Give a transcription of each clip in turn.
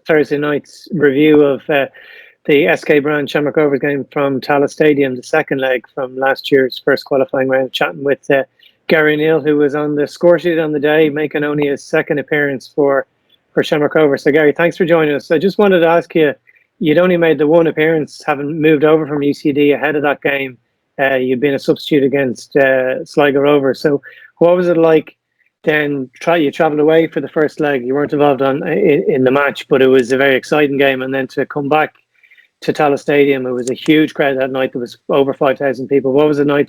Thursday night's review of the SK Brann Shamrock Rovers game from Tallaght Stadium, the second leg from last year's first qualifying round, chatting with Gary ONeill, who was on the score sheet on the day, making only his second appearance for Shamrock Rovers. So Gary, thanks for joining us. I just wanted to ask you, you'd only made the one appearance, having moved over from UCD ahead of that game. You'd been a substitute against Sligo Rovers. So what was it like then? You travelled away for the first leg. You weren't involved in the match, but it was a very exciting game. And then to come back to Tallaght Stadium, it was a huge crowd that night. There was over 5,000 people. What was it like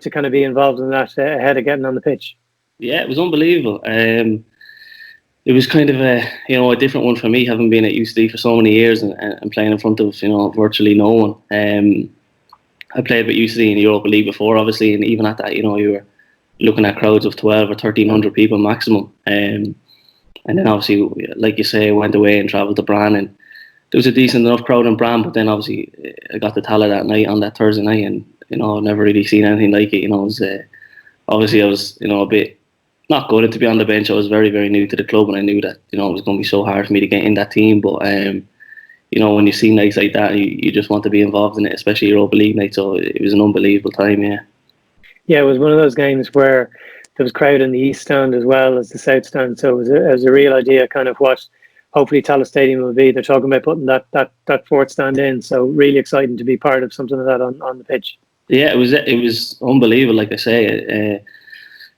to kind of be involved in that ahead of getting on the pitch? Yeah, it was unbelievable. It was kind of a different one for me, having been at UCD for so many years and playing in front of virtually no one. I played with UCD in the Europa League before, obviously, and even at that, you were looking at crowds of 12 or 1,300 people maximum. And then obviously, like you say, I went away and travelled to Brann, and there was a decent enough crowd in Brann. But then obviously, I got to Tallaght that night, on that Thursday night, and I've never really seen anything like it. It was obviously I was a bit not good to be on the bench. I was very, very new to the club, and I knew that it was going to be so hard for me to get in that team. But when you see nights like that, you just want to be involved in it, especially Europa League night. So it was an unbelievable time. Yeah, it was one of those games where there was crowd in the east stand as well as the south stand. So it was a real idea, kind of what hopefully Tallaght Stadium will be. They're talking about putting that fourth stand in. So really exciting to be part of something like that on the pitch. Yeah, it was unbelievable. Like I say,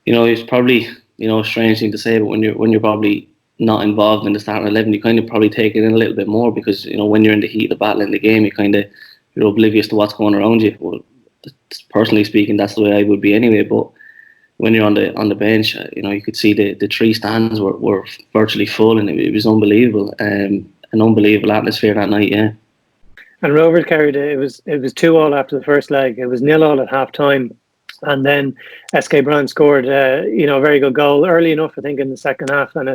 it's probably a strange thing to say, but when you're probably not involved in the starting 11, you kind of probably take it in a little bit more, because when you're in the heat of the battle in the game, you're oblivious to what's going around you. Well, personally speaking, that's the way I would be anyway. But when you're on the bench, you could see the three stands were virtually full, and it was unbelievable. An unbelievable atmosphere that night. Yeah. And Rovers carried it. It was 2-2 after the first leg. It was 0-0 at half time. And then SK Brann scored, a very good goal early enough, I think, in the second half, and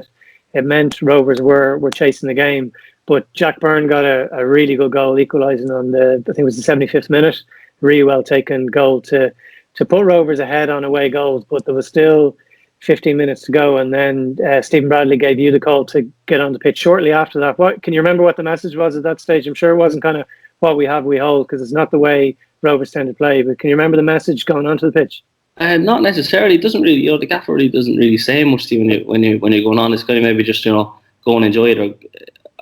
it meant Rovers were chasing the game. But Jack Byrne got a really good goal, equalising on I think it was the 75th minute. Really well taken goal to put Rovers ahead on away goals. But there was still 15 minutes to go, and then Stephen Bradley gave you the call to get on the pitch shortly after that. What can you remember what the message was at that stage? I'm sure it wasn't kind of what we have, we hold, because it's not the way Rovers tend to play. But can you remember the message going onto the pitch? Not necessarily. It doesn't really. The gaffer really doesn't really say much to you when you're going on. It's kind of maybe just go and enjoy it. Or,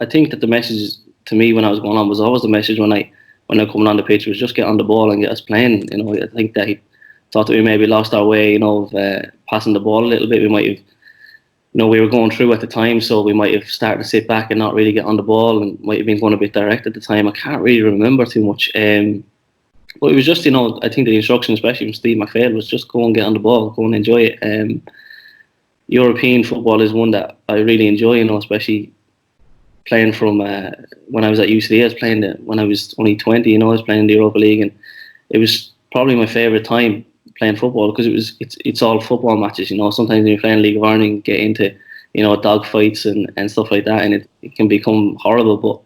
I think that the message to me when I was going on was always the message when I coming on the pitch was just get on the ball and get us playing. I think that he thought that we maybe lost our way. Of passing the ball a little bit. We might have. We were going through at the time, so we might have started to sit back and not really get on the ball, and might have been going a bit direct at the time. I can't really remember too much. But it was just, I think the instruction, especially from Steve McPhail, was just go and get on the ball, go and enjoy it. European football is one that I really enjoy, especially playing from when I was at UCD. I was playing when I was only 20, I was playing in the Europa League, and it was probably my favourite time playing football, because it's all football matches. Sometimes when you're playing League of Ireland, you get into dog fights and stuff like that, and it can become horrible. But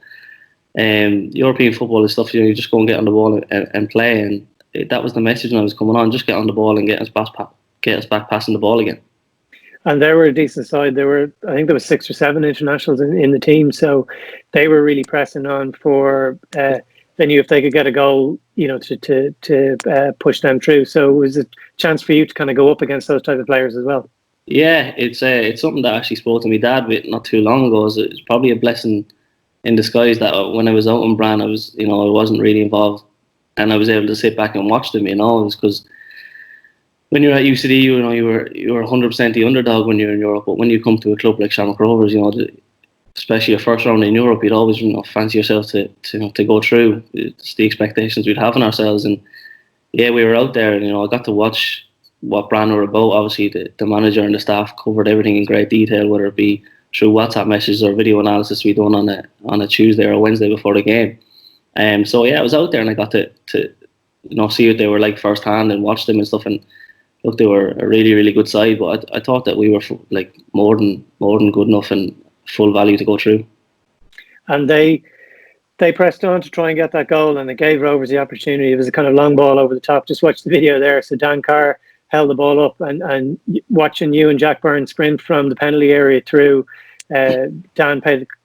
European football is stuff you just go and get on the ball and play, and that was the message when I was coming on. Just get on the ball and get us back passing the ball again. And they were a decent side. I think there was 6 or 7 internationals in the team, so they were really pressing on for. They knew if they could get a goal, to push them through. So it was a chance for you to kind of go up against those type of players as well. Yeah, it's something that I actually spoke to my dad with not too long ago. It's probably a blessing in disguise that when I was out in Brann, I wasn't really involved, and I was able to sit back and watch them. It was because when you're at UCD, you were 100% the underdog when you're in Europe. But when you come to a club like Shamrock Rovers, especially a first round in Europe, you'd always fancy yourself to go through. It's the expectations we'd have on ourselves, and yeah, we were out there, and I got to watch what Brann were about. Obviously, the manager and the staff covered everything in great detail, whether it be through WhatsApp messages or video analysis we done on a Tuesday or a Wednesday before the game. So yeah, I was out there and I got to see what they were like firsthand and watch them and stuff. And look, they were a really, really good side. But I thought that we were more than good enough and full value to go through. And they pressed on to try and get that goal, and it gave Rovers the opportunity. It was a kind of long ball over the top. Just watch the video there. So Dan Carr held the ball up, and watching you and Jack Byrne sprint from the penalty area through, Dan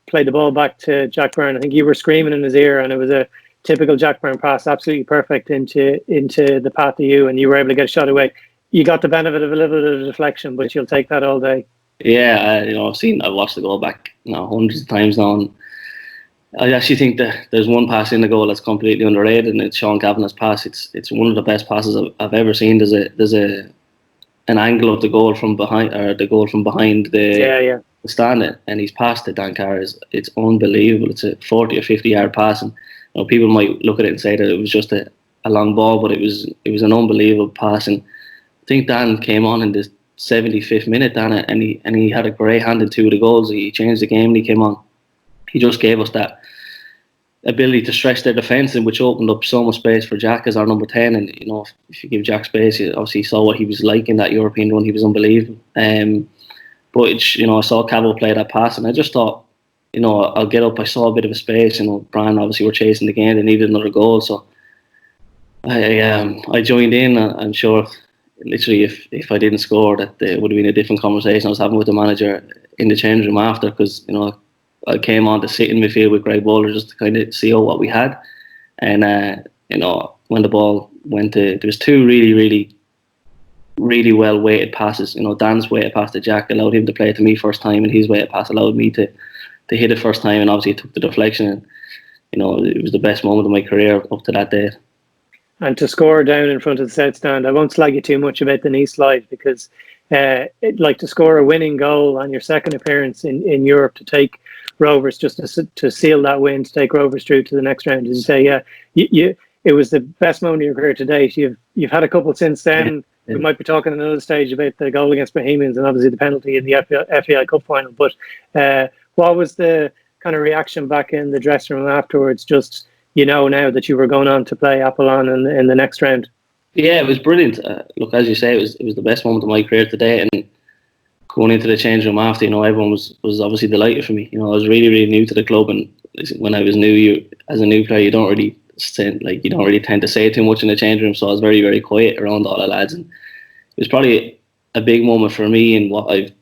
played the ball back to Jack Brann. I think you were screaming in his ear, and it was a typical Jack Brann pass, absolutely perfect into the path of you, and you were able to get a shot away. You got the benefit of a little bit of deflection, but you'll take that all day. Yeah, I've watched the goal back hundreds of times now, and I actually think that there's one pass in the goal that's completely underrated, and it's Sean Kavanagh's pass. It's one of the best passes I've ever seen. There's an angle of the goal from behind, or the goal from behind the stand, and he's passed it. Dan Carr, it's unbelievable. It's a 40 or 50 yard pass, and people might look at it and say that it was just a long ball, but it was an unbelievable pass. And I think Dan came on in the 75th minute, Dan, and he had a great hand in 2 of the goals. He changed the game when he came on. He just gave us that ability to stretch their defence, and which opened up so much space for Jack as our number 10. And if you give Jack space, you obviously saw what he was like in that European run. He was unbelievable. But I saw Cavo play that pass, and I just thought, I'll get up. I saw a bit of a space. Brann obviously were chasing the game. They needed another goal, so I joined in. I'm sure, literally, if I didn't score, that it would have been a different conversation I was having with the manager in the change room after, because I came on to sit in midfield with Greg Bowler just to kind of see what we had. And, when the ball went there was 2 really, really, really well weighted passes. Dan's weighted pass to Jack allowed him to play it to me first time, and his weighted pass allowed me to hit it first time, and obviously it took the deflection. And, it was the best moment of my career up to that day. And to score down in front of the South Stand, I won't slag you too much about the knee slide, because to score a winning goal on your second appearance in Europe, to take Rovers, just to seal that win, to take Rovers through to the next round, as you say, it was the best moment of your career to date. You've had a couple since then. We might be talking at another stage about the goal against Bohemians and obviously the penalty in the FAI Cup final. But what was the kind of reaction back in the dressing room afterwards? Just now that you were going on to play Apollon in the next round. Yeah, it was brilliant. Look, as you say, it was the best moment of my career today, and going into the change room after, everyone was obviously delighted for me. I was really, really new to the club, and when I was new, as a new player, you don't really tend to say too much in the change room. So I was very, very quiet around all the lads, and it was probably a big moment for me in what I've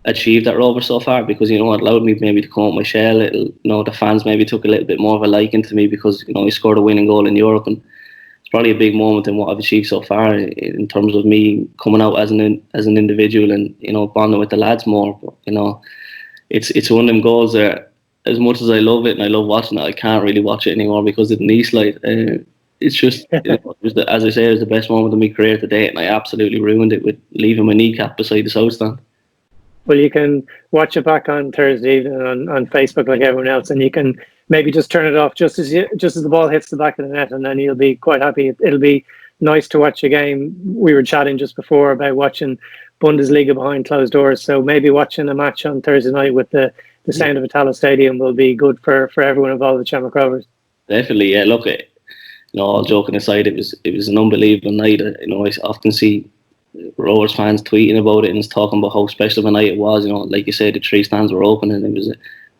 achieved at Rovers so far, because it allowed me maybe to come out my shell a little. The fans maybe took a little bit more of a liking to me because I scored a winning goal in Europe, and it's probably a big moment in what I've achieved so far in terms of me coming out as an individual and bonding with the lads more. But it's one of them goals that, as much as I love it and I love watching it, I can't really watch it anymore because of the knee slide. It's just, as I say, it was the best moment of my career to date, and I absolutely ruined it with leaving my kneecap beside the South Stand. Well, you can watch it back on Thursday evening on Facebook like everyone else, and you can maybe just turn it off just as the ball hits the back of the net, and then you'll be quite happy. It'll be nice to watch a game. We were chatting just before about watching Bundesliga behind closed doors, so maybe watching a match on Thursday night with the sound of a Tallaght Stadium will be good for everyone involved with Shamrock Rovers. Definitely, yeah. Look, all joking aside, it was an unbelievable night. I often see Rovers fans tweeting about it and talking about how special of a night it was. Like you said, the 3 stands were open, and it was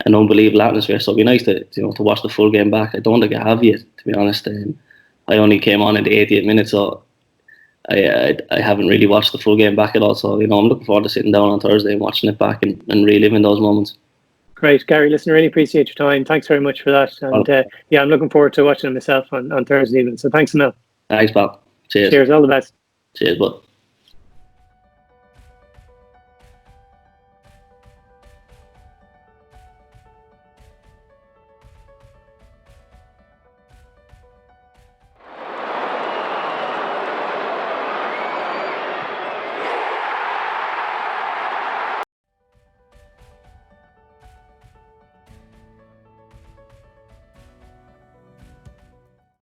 an unbelievable atmosphere. So it'd be nice to watch the full game back. I don't think I have yet, to be honest. I only came on in the 80th minute, so I haven't really watched the full game back at all. So I'm looking forward to sitting down on Thursday and watching it back and reliving those moments. Great, Gary. Listen, I really appreciate your time. Thanks very much for that. And I'm looking forward to watching it myself on Thursday evening. So thanks, ONeill. Thanks, pal. Cheers. Cheers. All the best. Cheers, bud.